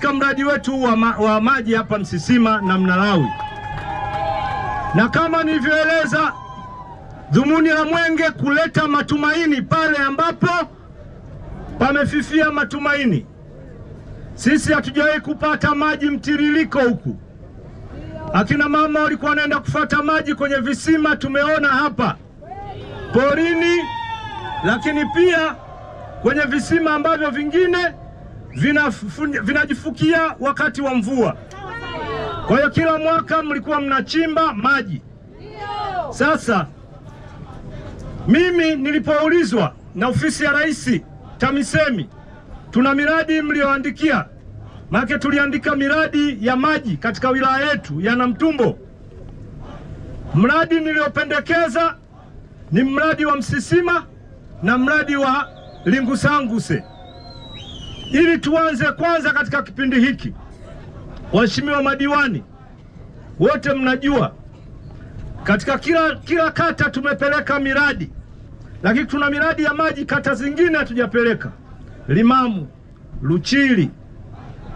katika mradi wetu wa maji hapa Msisima na Mnalawi. Na kama nilivyoeleza, dhumuni la Mwenge kuleta matumaini pale ambapo pamefifia matumaini. Sisi hatujawahi kupata maji mtiririko huku. Akina mama walikuwa wanaenda kufuata maji kwenye visima, tumeona hapa porini, lakini pia kwenye visima ambavyo vingine vinajifukia wakati wa mvua. Kwa hiyo kila mwaka mlikuwa mnachimba maji. Sasa mimi nilipoulizwa na ofisi ya Rais TAMISEMI, tuna miradi mlioandikia, maana tuliandika miradi ya maji katika wilaya yetu ya Namtumbo. Mradi niliopendekeza ni mradi wa Msisima na mradi wa Lingusanguse. Ili tuanze kwanza katika kipindi hiki, waheshimiwa madiwani wote mnajua katika kila kata tumepeleka miradi, lakini tuna miradi ya maji kata zingine hatujapeleka. Limamu, Luchili,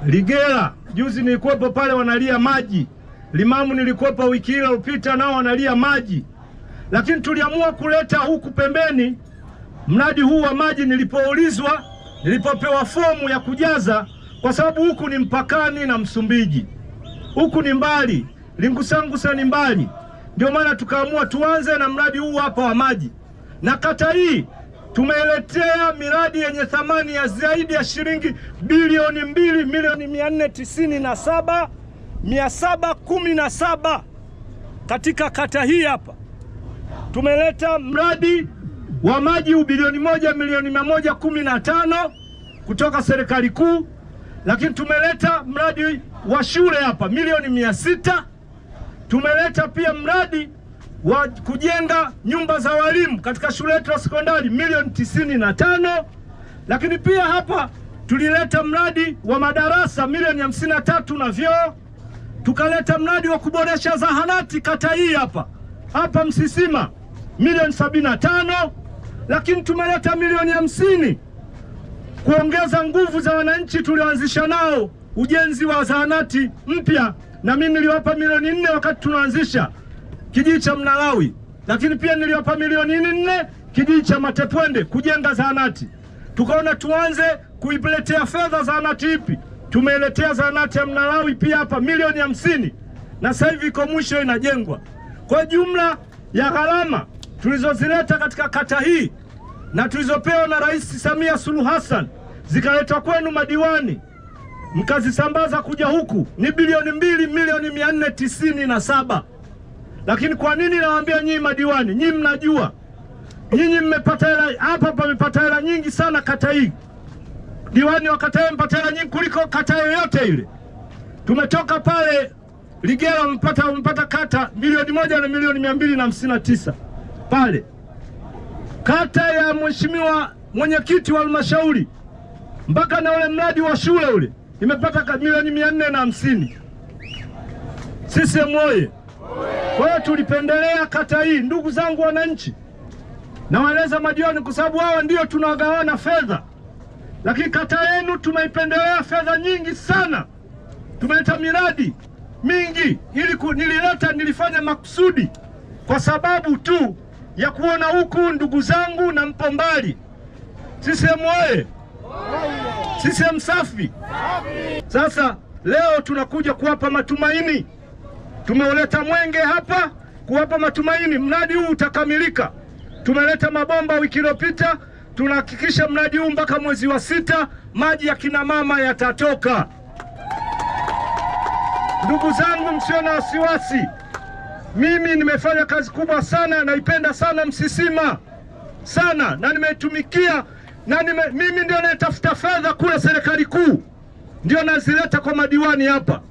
Ligera, juzi nilikuwepo pale wanalia maji. Limamu nilikuwepo wiki ile iliyopita nao wanalia maji. Lakini tuliamua kuleta huku pembeni mradi huu wa maji nilipoulizwa, nilipopewa fomu ya kujaza, kwa sababu huku ni mpakani na Msumbiji. Huku ni mbali, Lingusanguse ni mbali. Ndio maana tukaamua tuanze na mradi huu hapa wa maji. Na kata hii tumeletea miradi yenye thamani ya zaidi ya shilingi bilioni 2,497,717 katika kata hii hapa. Tumeleta mradi wa maji bilioni 1,115,000 kutoka serikali kuu, lakini tumeleta mradi wa shule hapa milioni 600. Tumeleta pia mradi wa kujenga nyumba za walimu katika shule yetu ya sekondari milioni 95. Lakini pia hapa tulileta mradi wa madarasa milioni 53 na vyoo. Tukaleta mradi wa kuboresha zahanati kata hii hapa Msisima milioni 75. Lakini tumeleta milioni 50 kuongeza nguvu za wananchi tulioanzisha nao ujenzi wa zahanati mpya, na mimi niliwapa milioni 4 wakati tunaanzisha kijiji cha Mnalawi. Lakini pia niliwapa milioni 4 kijiji cha Matepwende kujenga zahanati. Tukaona tuanze kuiletea fedha zahanati ipi. Tumeletea zahanati ya Mnalawi pia hapa milioni 50, na sasa hivi iko mwisho inajengwa. Kwa jumla ya gharama tulizozileta katika kata hii na tulizopewa na Rais Samia Suluhu Hassan zikaletwa kwenu madiwani, mkazisambaza kuja huku, ni bilioni 2,497,000. Lakini kwa nini nawaambia nyinyi madiwani? Nyinyi mnajua, nyinyi mmepata hela hapa, pamepata hela nyingi sana kata hii. Diwani wa kata hii mpata hela nyingi kuliko kata yoyote ile. Tumetoka pale Ligera mpata kata milioni 1 na milioni 259 pale. Kata ya mheshimiwa mwenyekiti wa halmashauri mpaka na ule mradi wa shule ule imepata milioni 450. CCM oye! Kwa hiyo tulipendelea kata hii. Ndugu zangu wananchi, nawaeleza madiwani kwa sababu hawa ndio tunagawana fedha, lakini kata yenu tumeipendelea fedha nyingi sana. Tumeleta miradi mingi nilifanya makusudi kwa sababu tu ya kuona huku ndugu zangu na mpo mbali. CCM oye! CCM safi! Sasa leo tunakuja kuwapa matumaini. Tumeuleta Mwenge hapa kuwapa matumaini. Mradi huu utakamilika. Tumeleta mabomba wiki iliyopita, tunahakikisha mradi huu mpaka mwezi wa 6 maji ya kina mama yatatoka. Ndugu zangu, msio na wasiwasi. Mimi nimefanya kazi kubwa sana, naipenda sana Msisima sana, na nimetumikia, na mimi ndio natafuta fedha kule serikali kuu, ndio nazileta kwa madiwani hapa,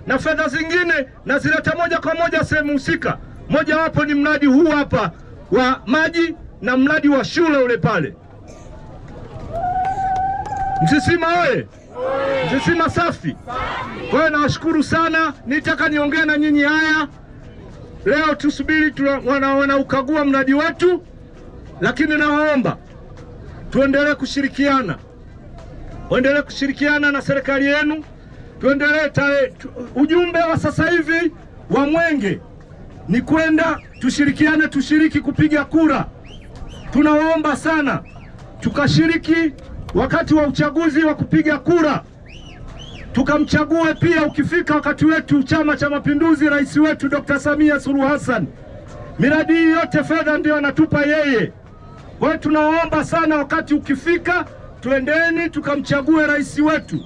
na fedha zingine nazileta moja kwa moja sehemu husika. Moja wapo ni mradi huu hapa wa maji na mradi wa shule ule pale. Msisima oye! Msisima safi! Kwa hiyo nawashukuru sana. Nitaka niongee na nyinyi haya leo, tusubiri wanaukagua mradi wetu, lakini nawaomba tuendelee kushirikiana. Waendelee kushirikiana na serikali yenu, tuendelee. Ujumbe wa sasa hivi wa Mwenge ni kwenda tushirikiane, tushiriki kupiga kura. Tunawaomba sana tukashiriki wakati wa uchaguzi wa kupiga kura, tukamchague pia. Ukifika wakati wetu Chama cha Mapinduzi, rais wetu Dr. Samia Suluhu Hassan, miradi hii yote fedha ndio anatupa yeye. Kwa hiyo tunawaomba sana, wakati ukifika, tuendeni tukamchague rais wetu.